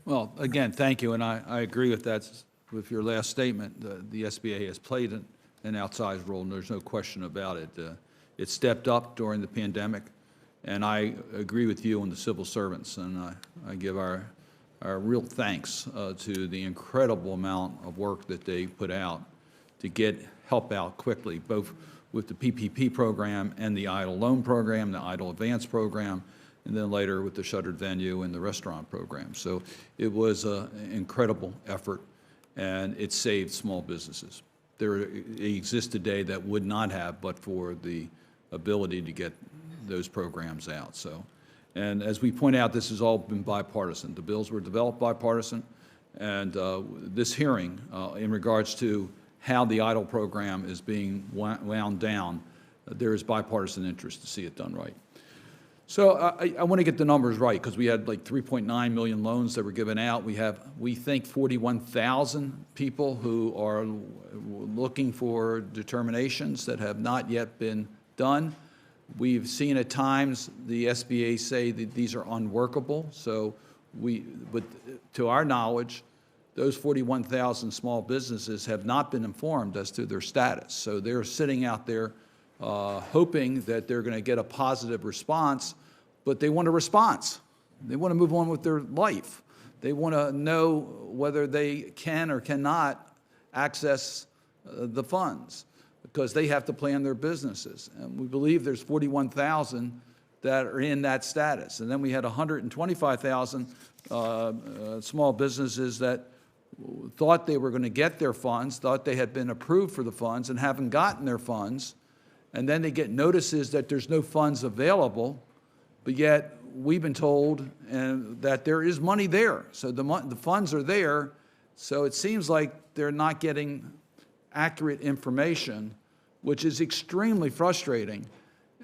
Well, again, thank you, and I agree with that, with your last statement. The SBA has played an outsized role, and there's no question about it. It stepped up during the pandemic, and I agree with you on the civil servants, and I give our real thanks to the incredible amount of work that they put out to get help out quickly, both with the PPP program and the EIDL loan program, the EIDL advance program, and then later with the shuttered venue and the restaurant program. So it was an incredible effort, and it saved small businesses. They exist today that would not have but for the ability to get those programs out. So, and as we point out, this has all been bipartisan. The bills were developed bipartisan, and this hearing in regards to how the EIDL program is being wound down, there is bipartisan interest to see it done right. So I want to get the numbers right, because we had like 3.9 million loans that were given out. We think 41,000 people who are looking for determinations that have not yet been done. We've seen at times the SBA say that these are unworkable. So but to our knowledge, those 41,000 small businesses have not been informed as to their status. So they're sitting out there hoping that they're going to get a positive response, but they want a response. They want to move on with their life. They want to know whether they can or cannot access the funds, because they have to plan their businesses. And we believe there's 41,000 that are in that status. And then we had 125,000 small businesses that thought they were going to get their funds, thought they had been approved for the funds and haven't gotten their funds. And then they get notices that there's no funds available, but yet we've been told that there is money there. So the funds are there. So it seems like they're not getting accurate information, which is extremely frustrating.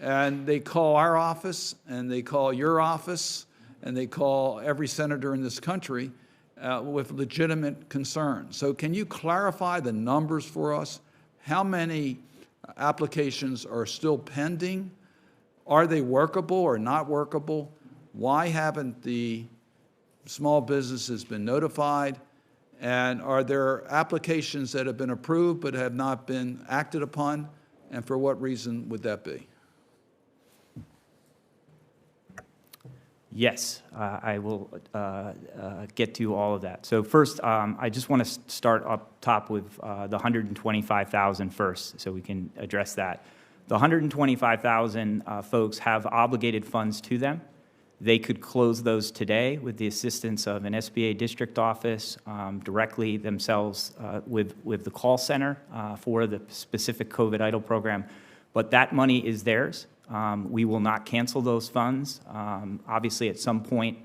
And they call our office, and they call your office, and they call every senator in this country with legitimate concerns. So can you clarify the numbers for us? How many applications are still pending? Are they workable or not workable? Why haven't the small businesses been notified? And are there applications that have been approved but have not been acted upon? And for what reason would that be? Yes, I will get to all of that. So first, I just want to start up top with the 125,000 first, so we can address that. The 125,000 folks have obligated funds to them. They could close those today with the assistance of an SBA district office, directly themselves with the call center for the specific COVID EIDL program. But that money is theirs. We will not cancel those funds. Obviously, at some point,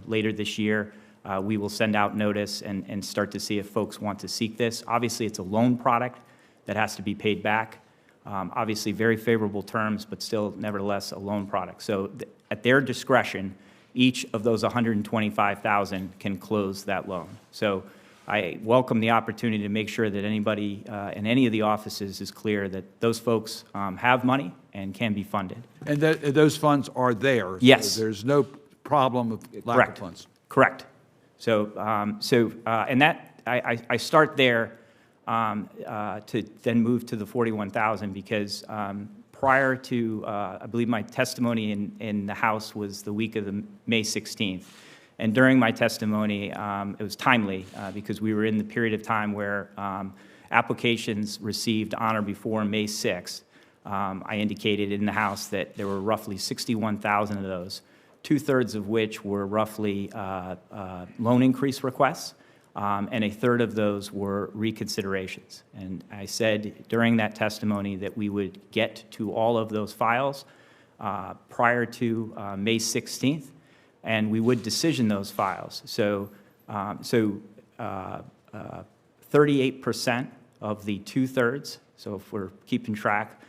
later this year, we will send out notice and start to see if folks want to seek this. Obviously, it's a loan product that has to be paid back. Obviously, very favorable terms, but still, nevertheless, a loan product. So at their discretion, each of those 125,000 can close that loan. So I welcome the opportunity to make sure that anybody in any of the offices is clear that those folks have money and can be funded. And that those funds are there? Yes. So there's no problem with lack of funds? Correct. So, and that, I start there to then move to the 41,000 because prior to, I believe my testimony in the House was the week of the May 16th. And during my testimony, it was timely because we were in the period of time where applications received on or before May 6th. I indicated in the House that there were roughly 61,000 of those, 2/3 of which were roughly loan increase requests, and 1/3 of those were reconsiderations. And I said during that testimony that we would get to all of those files prior to May 16th, and we would decision those files. So, 38% of the 2/3, so if we're keeping track,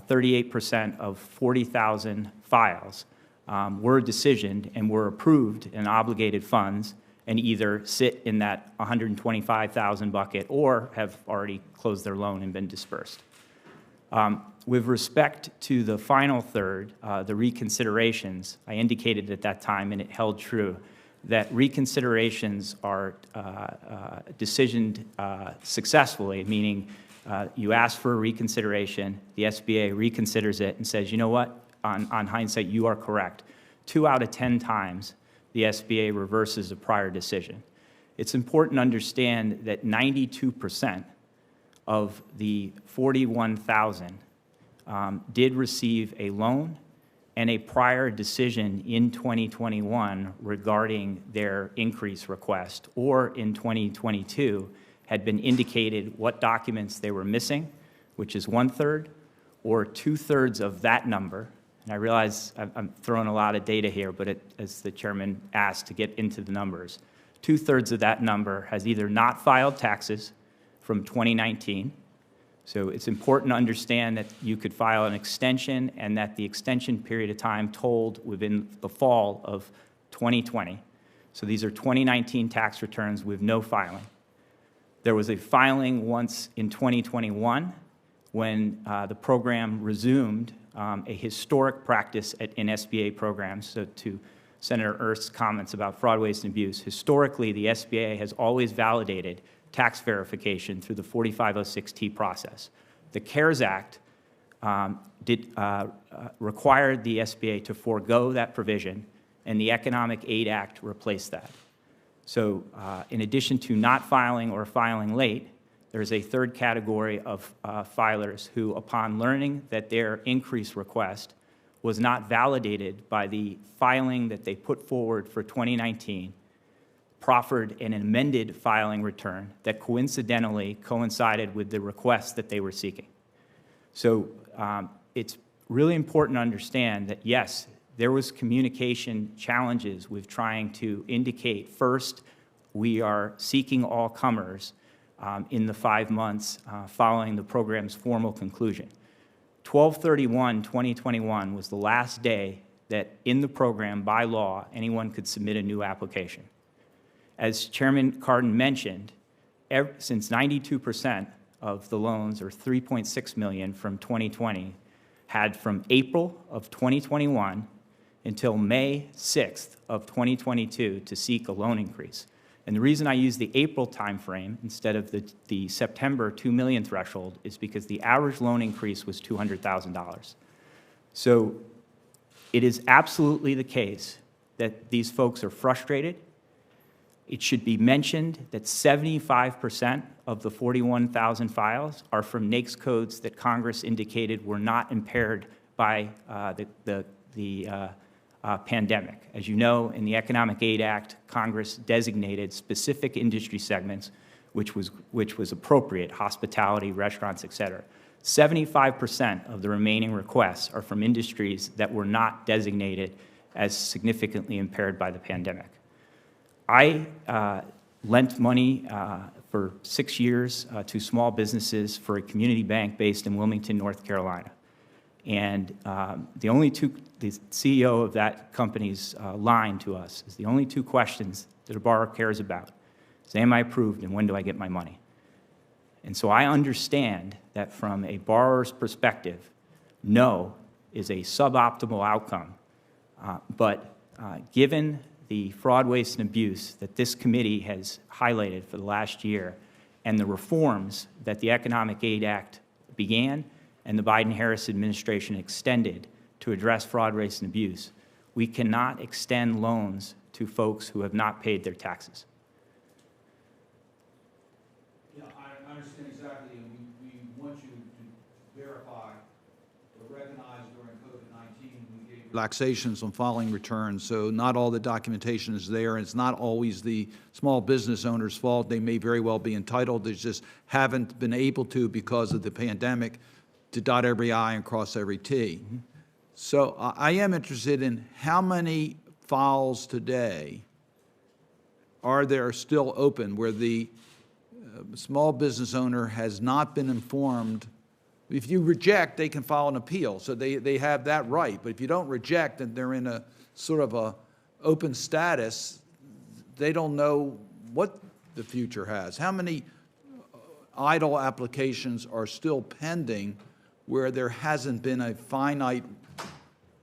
38% of 40,000 files were decisioned and were approved in obligated funds and either sit in that 125,000 bucket or have already closed their loan and been dispersed. With respect to the final third, the reconsiderations, I indicated at that time, and it held true, that reconsiderations are decisioned successfully, meaning you ask for a reconsideration, the SBA reconsiders it and says, you know what, on hindsight, you are correct. 2 out of 10 times, the SBA reverses a prior decision. It's important to understand that 92% of the 41,000 did receive a loan and a prior decision in 2021 regarding their increase request, or in 2022 had been indicated what documents they were missing, which is 1/3, or 2/3 of that number. And I realize I'm throwing a lot of data here, but as the chairman asked to get into the numbers, 2/3 of that number has either not filed taxes from 2019. So it's important to understand that you could file an extension and that the extension period of time told within the fall of 2020. So these are 2019 tax returns with no filing. There was a filing once in 2021 when the program resumed a historic practice in SBA programs. So to Senator Erst's comments about fraud, waste, and abuse, historically the SBA has always validated tax verification through the 4506T process. The CARES Act required the SBA to forego that provision, and the Economic Aid Act replaced that. So in addition to not filing or filing late, there's a third category of filers who, upon learning that their increase request was not validated by the filing that they put forward for 2019, proffered an amended filing return that coincidentally coincided with the request that they were seeking. So it's really important to understand that, yes, there was communication challenges with trying to indicate, first, we are seeking all comers in the 5 months following the program's formal conclusion. 12/31/2021 was the last day that in the program, by law, anyone could submit a new application. As Chairman Cardin mentioned, since 92% of the loans, or 3.6 million from 2020, had from April of 2021 until May 6th of 2022 to seek a loan increase. And the reason I use the April timeframe instead of the September 2 million threshold is because the average loan increase was $200,000. So it is absolutely the case that these folks are frustrated. It should be mentioned that 75% of the 41,000 files are from NAICS codes that Congress indicated were not impaired by the pandemic. As you know, in the Economic Aid Act, Congress designated specific industry segments, which was appropriate: hospitality, restaurants, et cetera. 75% of the remaining requests are from industries that were not designated as significantly impaired by the pandemic. I lent money for 6 years to small businesses for a community bank based in Wilmington, North Carolina. And the CEO of that company's line to us is the only 2 questions that a borrower cares about is, am I approved and when do I get my money? And so I understand that from a borrower's perspective, no is a suboptimal outcome. But given the fraud, waste, and abuse that this committee has highlighted for the last year and the reforms that the Economic Aid Act began and the Biden-Harris administration extended to address fraud, waste, and abuse, we cannot extend loans to folks who have not paid their taxes. Yeah, I understand exactly, and we want you to verify or recognize during COVID-19 we gave relaxations on filing returns, so not all the documentation is there, and it's not always the small business owner's fault. They may very well be entitled, they just haven't been able to because of the pandemic to dot every I and cross every T. Mm-hmm. So I am interested in how many files today are there still open where the small business owner has not been informed. If you reject, they can file an appeal, so they have that right. But if you don't reject and they're in a sort of a open status, they don't know what the future has. How many idle applications are still pending where there hasn't been a finite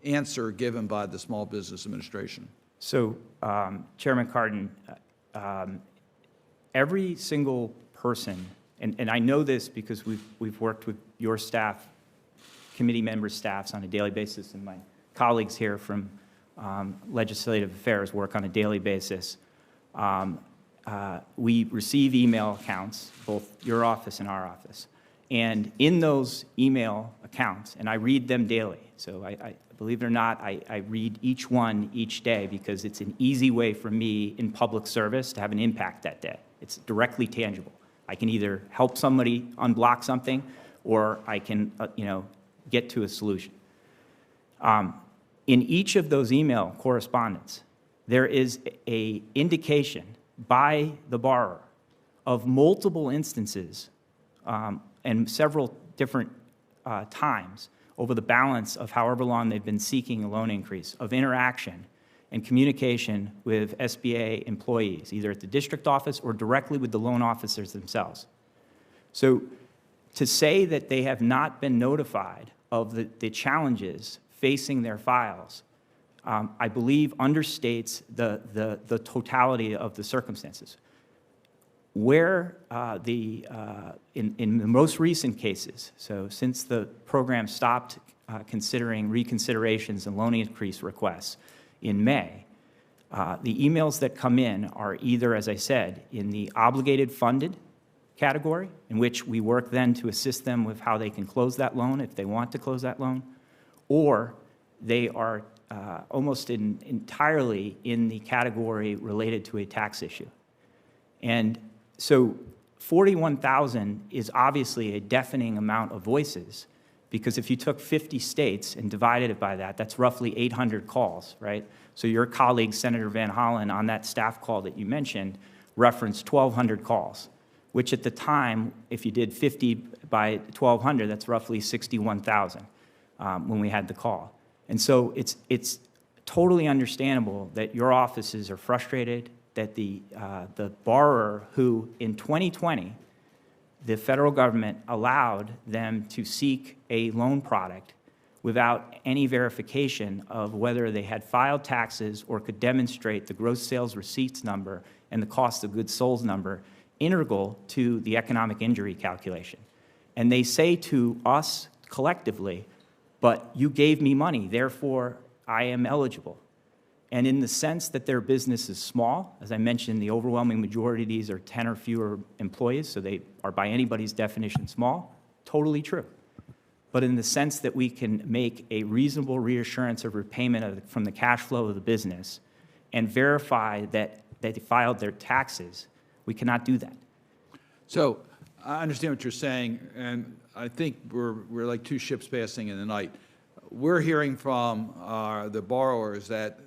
answer given by the Small Business Administration? So, Chairman Cardin, every single person, and I know this because we've worked with your staff, committee members' staffs on a daily basis, and my colleagues here from Legislative Affairs work on a daily basis. We receive email accounts, both your office and our office. And in those email accounts, and I read them daily, so I believe it or not, I read each one each day because it's an easy way for me in public service to have an impact that day. It's directly tangible. I can either help somebody unblock something, or I can, get to a solution. In each of those email correspondence, there is an indication by the borrower of multiple instances and several different times over the balance of however long they've been seeking a loan increase, of interaction and communication with SBA employees, either at the district office or directly with the loan officers themselves. So to say that they have not been notified of the challenges facing their files, I believe understates the totality of the circumstances. Where in the most recent cases, so since the program stopped considering reconsiderations and loan increase requests in May, the emails that come in are either, as I said, in the obligated funded category, in which we work then to assist them with how they can close that loan if they want to close that loan, or they are almost entirely in the category related to a tax issue. And so 41,000 is obviously a deafening amount of voices, because if you took 50 states and divided it by that, that's roughly 800 calls, right? So your colleague, Senator Van Hollen, on that staff call that you mentioned, referenced 1,200 calls, which at the time, if you did 50 by 1,200, that's roughly 61,000 when we had the call. And so it's totally understandable that your offices are frustrated, that the borrower who in 2020, the federal government allowed them to seek a loan product without any verification of whether they had filed taxes or could demonstrate the gross sales receipts number and the cost of goods sold number integral to the economic injury calculation. And they say to us collectively, but you gave me money, therefore I am eligible. And in the sense that their business is small, as I mentioned, the overwhelming majority of these are 10 or fewer employees, so they are by anybody's definition small, totally true. But in the sense that we can make a reasonable reassurance of repayment from the cash flow of the business and verify that they filed their taxes, we cannot do that. So I understand what you're saying, and I think we're like two ships passing in the night. We're hearing from the borrowers that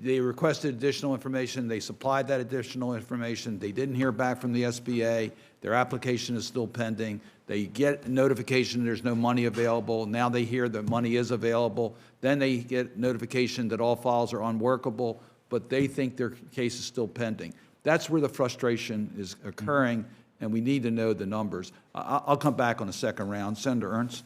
they requested additional information, they supplied that additional information, they didn't hear back from the SBA, their application is still pending, they get notification there's no money available, now they hear that money is available, then they get notification that all files are unworkable, but they think their case is still pending. That's where the frustration is occurring, and we need to know the numbers. I'll come back on the second round. Senator Ernst.